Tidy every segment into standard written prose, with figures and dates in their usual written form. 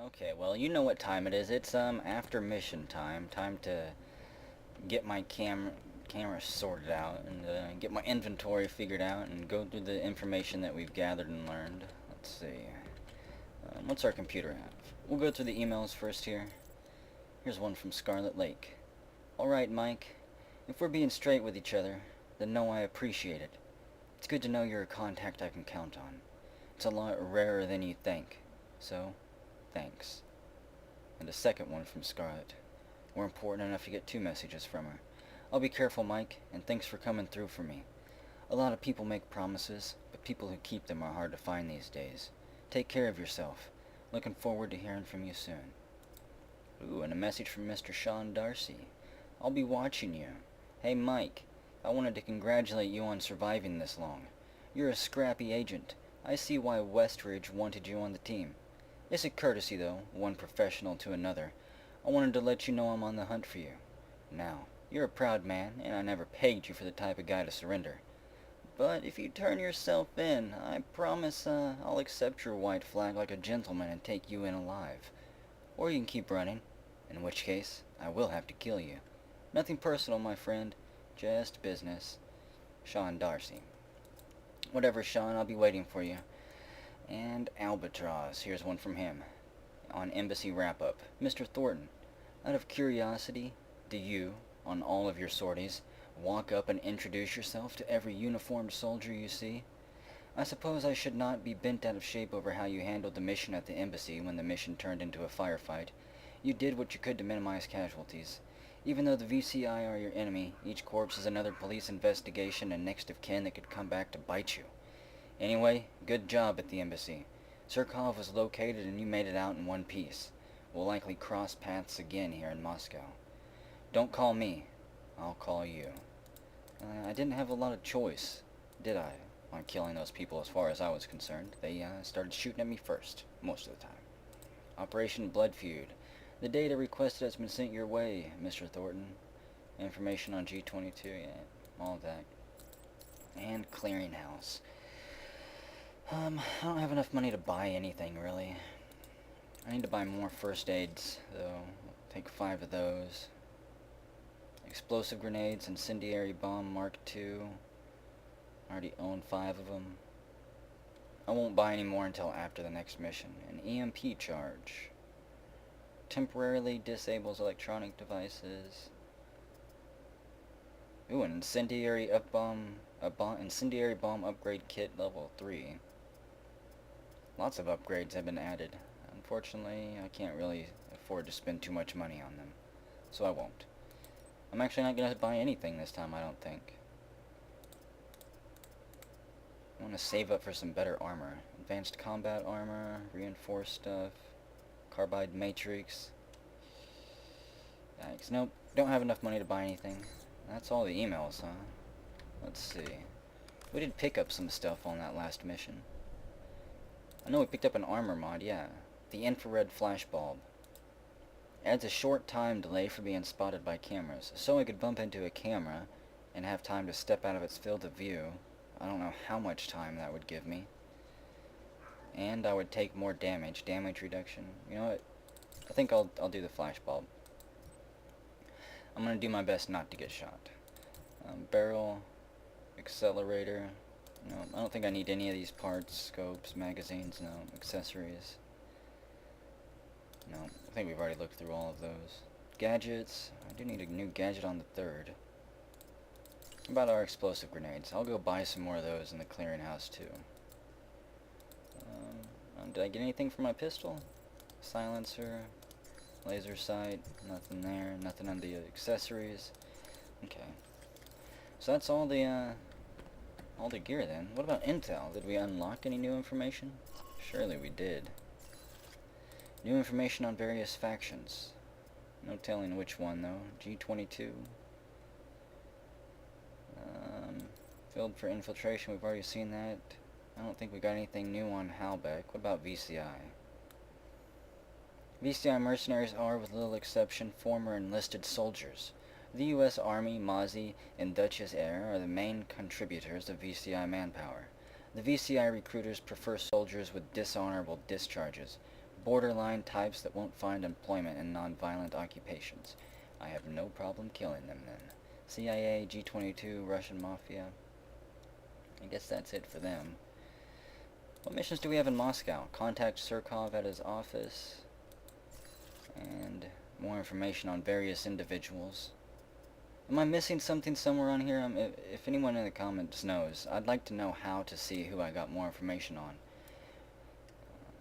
Okay, well, you know what time it is. It's after mission time. Time to get my camera sorted out and get my inventory figured out and go through the information that we've gathered and learned. Let's see. What's our computer have? We'll go through the emails first here. Here's one from Scarlet Lake. Alright, Mike. If we're being straight with each other, then know I appreciate it. It's good to know you're a contact I can count on. It's a lot rarer than you think. So, thanks. And a second one from Scarlet. We're important enough to get 2 messages from her. I'll be careful, Mike, and thanks for coming through for me. A lot of people make promises, but people who keep them are hard to find these days. Take care of yourself. Looking forward to hearing from you soon. Ooh, and a message from Mr. Sean Darcy. I'll be watching you. Hey, Mike, I wanted to congratulate you on surviving this long. You're a scrappy agent. I see why Westridge wanted you on the team. It's a courtesy, though, one professional to another. I wanted to let you know I'm on the hunt for you. Now, you're a proud man, and I never pegged you for the type of guy to surrender. But if you turn yourself in, I promise I'll accept your white flag like a gentleman and take you in alive. Or you can keep running, in which case I will have to kill you. Nothing personal, my friend, just business. Sean Darcy. Whatever, Sean, I'll be waiting for you. And Albatross, here's one from him. On Embassy Wrap-Up. Mr. Thornton, out of curiosity, do you, on all of your sorties, walk up and introduce yourself to every uniformed soldier you see? I suppose I should not be bent out of shape over how you handled the mission at the embassy when the mission turned into a firefight. You did what you could to minimize casualties. Even though the VCI are your enemy, each corpse is another police investigation and next of kin that could come back to bite you. Anyway, good job at the embassy. Surkov was located and you made it out in one piece. We'll likely cross paths again here in Moscow. Don't call me. I'll call you. I didn't have a lot of choice, did I, on killing those people as far as I was concerned. They started shooting at me first, most of the time. Operation Blood Feud. The data requested has been sent your way, Mr. Thornton. Information on G22, yeah, all of that. And Clearinghouse. I don't have enough money to buy anything, really. I need to buy more first aids, though. I'll take 5 of those. Explosive grenades, incendiary bomb Mark II. I already own 5 of them. I won't buy any more until after the next mission. An EMP charge. Temporarily disables electronic devices. Ooh, an incendiary incendiary bomb upgrade kit level 3. Lots of upgrades have been added. Unfortunately, I can't really afford to spend too much money on them, so I won't. I'm actually not going to buy anything this time, I don't think. I want to save up for some better armor. Advanced combat armor, reinforced stuff, carbide matrix. Yikes, nope, don't have enough money to buy anything. That's all the emails, huh? Let's see. We did pick up some stuff on that last mission. I know we picked up an armor mod, yeah. The infrared flash bulb. Adds a short time delay for being spotted by cameras, so I could bump into a camera and have time to step out of its field of view. I don't know how much time that would give me. And I would take more damage. Damage reduction. You know what? I think I'll do the flash bulb. I'm gonna do my best not to get shot. Barrel, accelerator. No, I don't think I need any of these parts. Scopes, magazines, no. Accessories. No, I think we've already looked through all of those. Gadgets. I do need a new gadget on the 3rd. How about our explosive grenades? I'll go buy some more of those in the clearinghouse too. Did I get anything for my pistol? Silencer, laser sight, nothing there, nothing on the accessories. Okay. So that's all the gear then. What about intel? Did we unlock any new information? Surely we did. New information on various factions. No telling which one though. G22. Filled for infiltration, we've already seen that. I don't think we got anything new on Halbech. What about VCI? VCI mercenaries are, with little exception, former enlisted soldiers. The U.S. Army, Mozzie, and Duchess Air are the main contributors of VCI manpower. The VCI recruiters prefer soldiers with dishonorable discharges, borderline types that won't find employment in non-violent occupations. I have no problem killing them then. CIA, G-22, Russian Mafia. I guess that's it for them. What missions do we have in Moscow? Contact Surkov at his office. And more information on various individuals. Am I missing something somewhere on here? If anyone in the comments knows, I'd like to know how to see who I got more information on.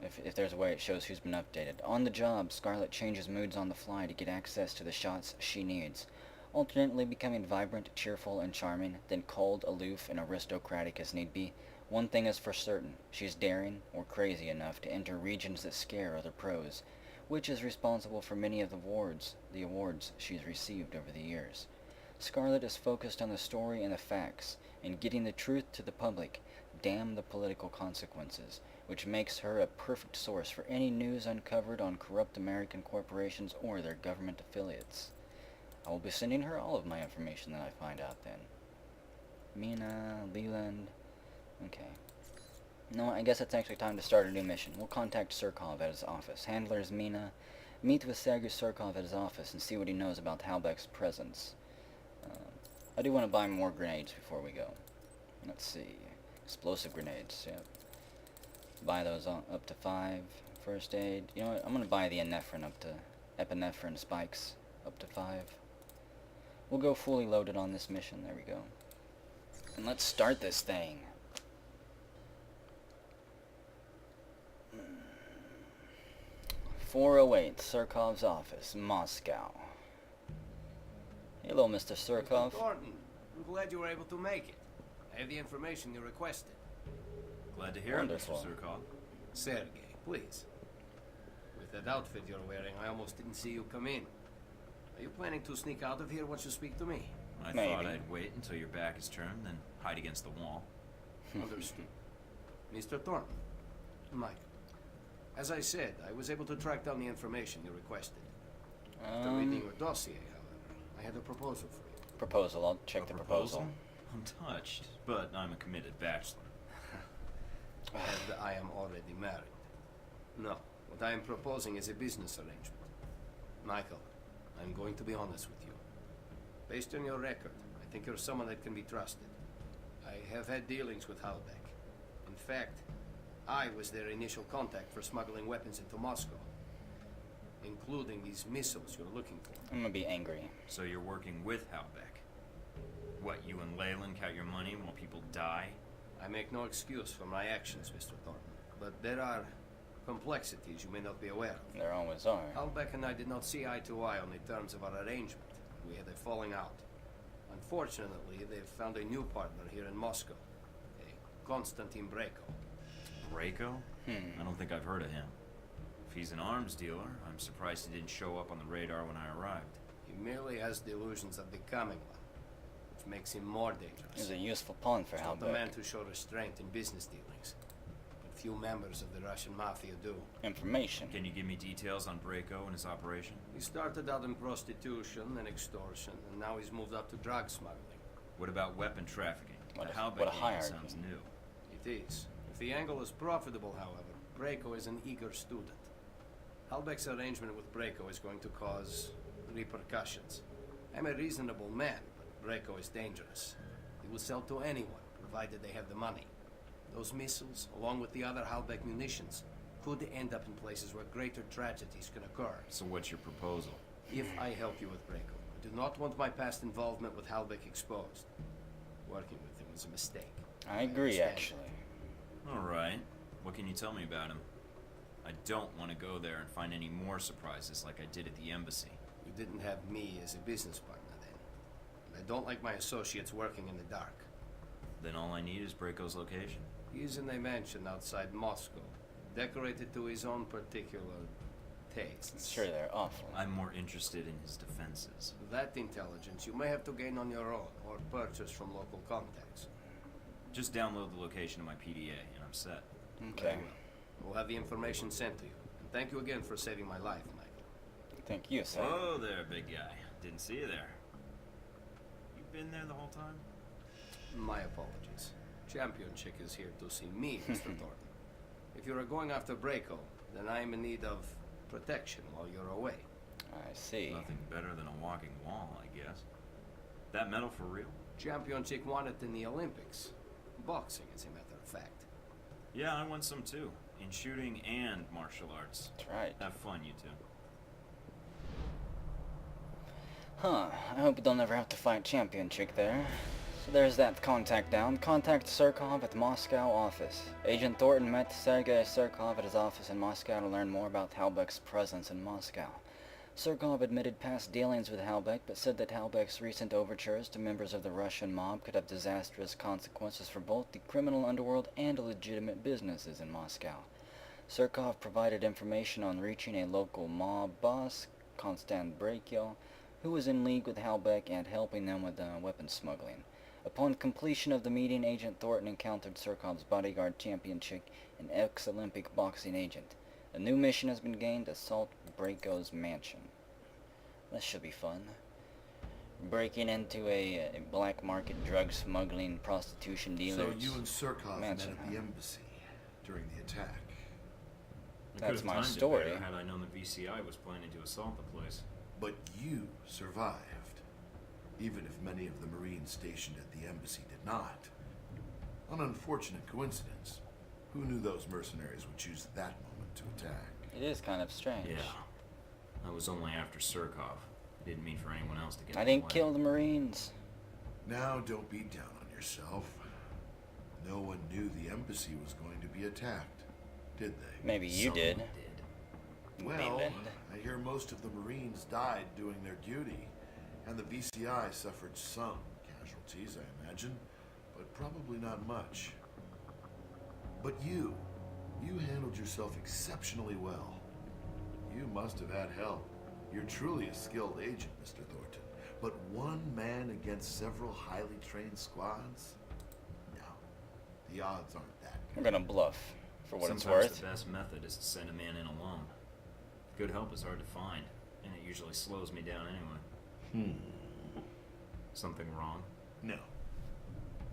If there's a way it shows who's been updated. On the job, Scarlet changes moods on the fly to get access to the shots she needs, alternately becoming vibrant, cheerful, and charming, then cold, aloof, and aristocratic as need be. One thing is for certain, she's daring or crazy enough to enter regions that scare other pros, which is responsible for many of the awards she's received over the years. Scarlet is focused on the story and the facts, and getting the truth to the public, damn the political consequences, which makes her a perfect source for any news uncovered on corrupt American corporations or their government affiliates. I will be sending her all of my information that I find out then. Mina, Leland. Okay. No, I guess it's actually time to start a new mission. We'll contact Surkov at his office. Handler is Mina. Meet with Sergei Surkov at his office and see what he knows about Halbech's presence. I do want to buy more grenades before we go. Let's see. Explosive grenades, yep. Buy those up to 5. First aid. You know what? I'm going to buy the epinephrine spikes up to 5. We'll go fully loaded on this mission. There we go. And let's start this thing. .408, Surkov's office, Moscow. Hello, Mr. Surkov. Thornton, I'm glad you were able to make it. I have the information you requested. Glad to hear it, Mr. Surkov. Sergei, please. With that outfit you're wearing, I almost didn't see you come in. Are you planning to sneak out of here once you speak to me? I thought I'd wait until your back is turned, then hide against the wall. Understood. Mr. Thornton, Mike, as I said, I was able to track down the information you requested. After reading your dossier, however, I had a proposal for you. Proposal, I'll check the proposal. I'm touched, but I'm a committed bachelor. And I am already married. No, what I am proposing is a business arrangement. Michael, I'm going to be honest with you. Based on your record, I think you're someone that can be trusted. I have had dealings with Halbech. In fact, I was their initial contact for smuggling weapons into Moscow, including these missiles you're looking for. I'm gonna be angry. So you're working with Halbech? What, you and Leyland count your money while people die? I make no excuse for my actions, Mr. Thornton, but there are complexities you may not be aware of. There always are. Halbech and I did not see eye to eye on the terms of our arrangement. We had a falling out. Unfortunately, they've found a new partner here in Moscow, a Konstantin Breko. Breko? I don't think I've heard of him. If he's an arms dealer, I'm surprised he didn't show up on the radar when I arrived. He merely has delusions of becoming one, which makes him more dangerous. He's a useful pawn for He's not the Halbech. man to show restraint in business dealings, but few members of the Russian Mafia do. Information. Can you give me details on Breko and his operation? He started out in prostitution and extortion, and now he's moved up to drug smuggling. What about weapon trafficking? What The a Halbech angle hierarchy. sounds new. It is. If the angle is profitable, however, Breko is an eager student. Halbech's arrangement with Breko is going to cause repercussions. I'm a reasonable man, but Breko is dangerous. He will sell to anyone, provided they have the money. Those missiles, along with the other Halbech munitions, could end up in places where greater tragedies can occur. So what's your proposal? If I help you with Breko, I do not want my past involvement with Halbech exposed. Working with him was a mistake. I agree, understand actually. Alright. What can you tell me about him? I don't want to go there and find any more surprises like I did at the embassy. You didn't have me as a business partner then. And I don't like my associates working in the dark. Then all I need is Breko's location. He's in a mansion outside Moscow, decorated to his own particular tastes. Sure, they're awful. I'm more interested in his defenses. That intelligence you may have to gain on your own, or purchase from local contacts. Just download the location of my PDA and I'm set. Okay. Very well. We'll have the information sent to you. And thank you again for saving my life, Michael. Thank you, sir. Whoa there, big guy. Didn't see you there. You been there the whole time? My apologies. Champion Chick is here to see me, Mr. Thornton. If you are going after Breko, then I'm in need of protection while you're away. I see. Nothing better than a walking wall, I guess. That medal for real? Champion chick won it in the Olympics. Boxing, as a matter of fact. Yeah, I won some too. In shooting and martial arts. That's right. Have fun, you two. Huh. I hope we don't ever have to fight Champion Chick there. So there's that contact down. Contact Surkov at the Moscow office. Agent Thornton met Sergei Surkov at his office in Moscow to learn more about Halbech's presence in Moscow. Surkov admitted past dealings with Halbech, but said that Halbech's recent overtures to members of the Russian mob could have disastrous consequences for both the criminal underworld and legitimate businesses in Moscow. Surkov provided information on reaching a local mob boss, Konstant Brakyo, who was in league with Halbech and helping them with weapons smuggling. Upon completion of the meeting, Agent Thornton encountered Surkov's bodyguard Champion Chick, an ex-Olympic boxing agent. A new mission has been gained: assault Braco's mansion. This should be fun. Breaking into a black market drug smuggling prostitution dealer's So you and Surkov mansion, met at the embassy during the attack. I That's could've my timed it story. better had I known the VCI was planning to assault the place. But you survived, even if many of the Marines stationed at the embassy did not. An unfortunate coincidence. Who knew those mercenaries would choose that moment to attack? It is kind of strange. Yeah. I was only after Surkov. I didn't mean for anyone else to get I in the didn't way. kill the Marines. Now don't be down on yourself. No one knew the embassy was going to be attacked, did they? Maybe you Someone did. Well, Leland. I hear most of the Marines died doing their duty, and the VCI suffered some casualties, I imagine, but probably not much. But you handled yourself exceptionally well. You must have had help. You're truly a skilled agent, Mr. Thornton. But one man against several highly trained squads? No, the odds aren't that I'm good. gonna bluff, for what it's Sometimes worth. the best method is to send a man in alone. Good help is hard to find, and it usually slows me down anyway. Something wrong? No.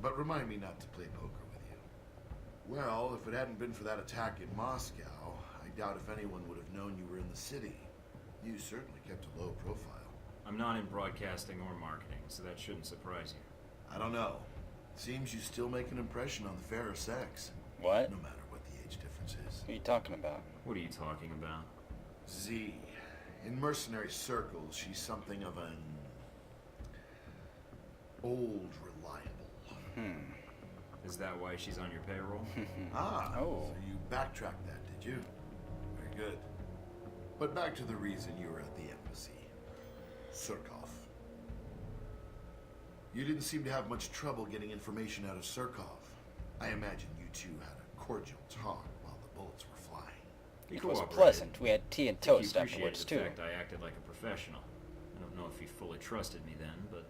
But remind me not to play poker with you. Well, if it hadn't been for that attack in Moscow, I doubt if anyone would have known you were in the city. You certainly kept a low profile. I'm not in broadcasting or marketing, so that shouldn't surprise you. I don't know. Seems you still make an impression on the fairer sex. What? No matter what the age difference is. What are you talking about? What are you talking about? Z. In mercenary circles, she's something of an... old reliable. Is that why she's on your payroll? Ah, Oh. so you backtracked that, did you? Very good. But back to the reason you were at the embassy. Surkov. You didn't seem to have much trouble getting information out of Surkov. I imagine you two had a cordial talk while the bullets were flying. He It was cooperated. pleasant. We had tea and I think he toast appreciated afterwards, the too. fact I acted like a professional. I don't know if he fully trusted me then, but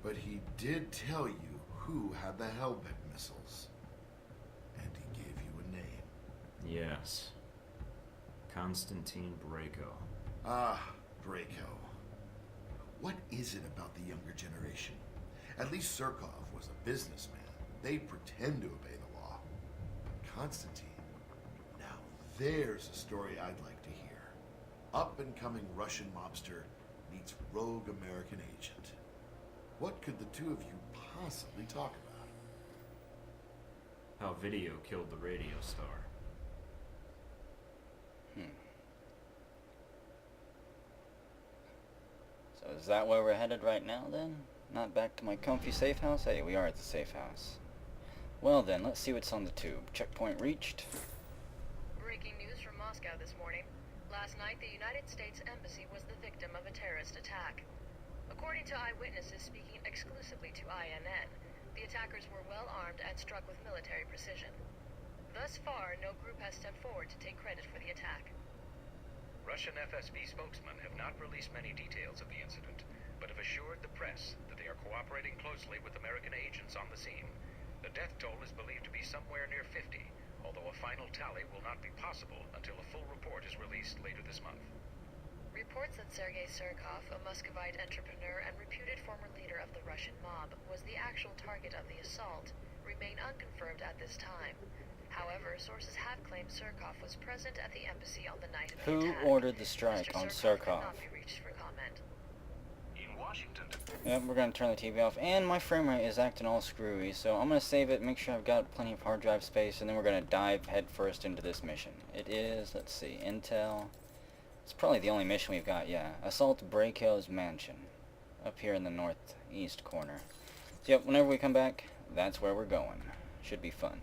But he did tell you who had the Halbech missiles. And he gave you a name. yes. Konstantin Brako. Ah, Draco. What is it about the younger generation? At least Surkov was a businessman. They pretend to obey the law. But Konstantin, now there's a story I'd like to hear. Up-and-coming Russian mobster meets rogue American agent. What could the two of you possibly talk about? How video killed the radio star. So is that where we're headed right now, then? Not back to my comfy safe house? Hey, we are at the safe house. Well then, let's see what's on the tube. Checkpoint reached. Breaking news from Moscow this morning. Last night, the United States Embassy was the victim of a terrorist attack. According to eyewitnesses speaking exclusively to INN, the attackers were well armed and struck with military precision. Thus far, no group has stepped forward to take credit for the attack. Russian FSB spokesmen have not released many details of the incident, but have assured the press that they are cooperating closely with American agents on the scene. The death toll is believed to be somewhere near 50, although a final tally will not be possible until a full report is released later this month. Reports that Sergei Surkov, a Muscovite entrepreneur and reputed former leader of the Russian mob, was the actual target of the assault remain unconfirmed at this time. However, sources have claimed Surkov was present at the embassy on the night of the Who attack. ordered the strike Mr. on Surkov Surkov? could not be reached for comment. In Washington, Yep, we're gonna turn the TV off, and my frame rate is acting all screwy, so I'm gonna save it, make sure I've got plenty of hard drive space, and then we're gonna dive headfirst into this mission. It is, let's see, Intel. It's probably the only mission we've got, yeah. Assault Breako's Mansion, up here in the northeast corner. So yep, whenever we come back, that's where we're going. Should be fun.